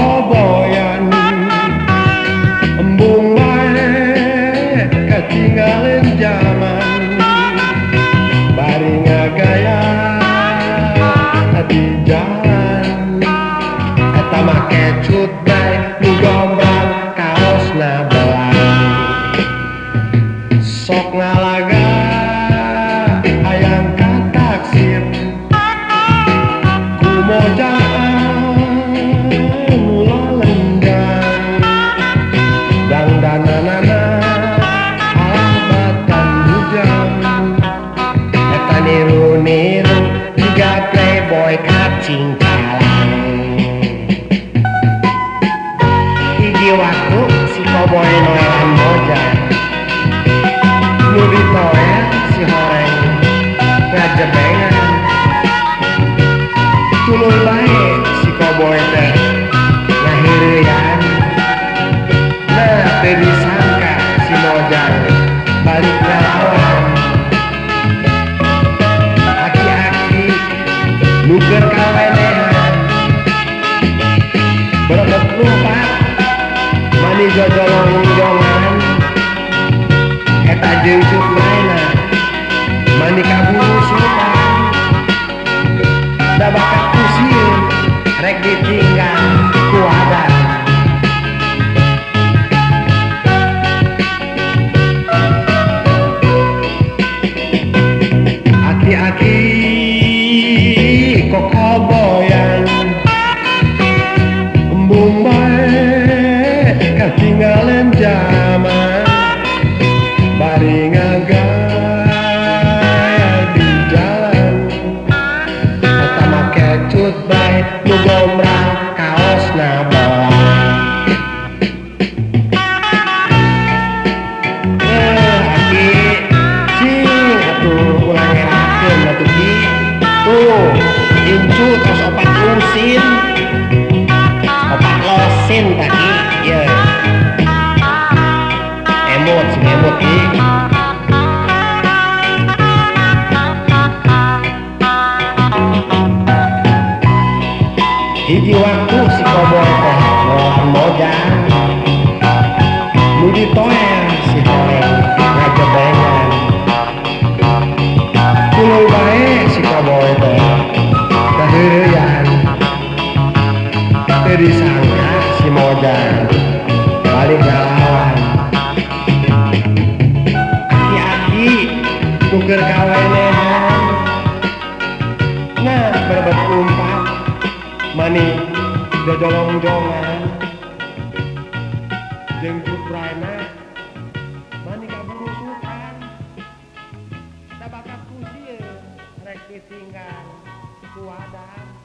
kokoboyan embung bae ketinggalan zaman bari ngagaya di jalan eta make cut bae nu gombrang kaosna belang sok ngalaga hayang kataksir kumojaan mula lenggang dangdananana alabatan hujan eta niru-niru juga playboy kacing calang hiji waktu si koboy noelan bojang nu ditoel si horeng ngajebengan tuluy bae si koboy teh ngahireuyan nah teu disangka si mojang balik ngalawan aki-aki nu keur kawenehan berebet lompat mani jojolong-jongan eta jeungcut maena mani kaburu sultan da bakat kusieun rek ditinggal ku adat aki-aki kokoboyan embung bae ketinggalan zaman bari ngagaya di jalan eta make cut bae nu gombrang kaosna belang aki cing atuh ulang ngerakeun atuh ki tuh incu tos opat lusin opat losin tadi ye emot sing emot ki hiji waktu si koboy teh ngelawan mojang nu ditoel si horeng ngajebengan tuluy bae si koboy teh ngahireuyan teu disangka si mojang balik ngalawan aki-aki nu keur kawenehan nah berebet umpat mani jojolong-jongan jeung jubrana mani kaburu sultan da bakat kusieun rek ditinggal ku adat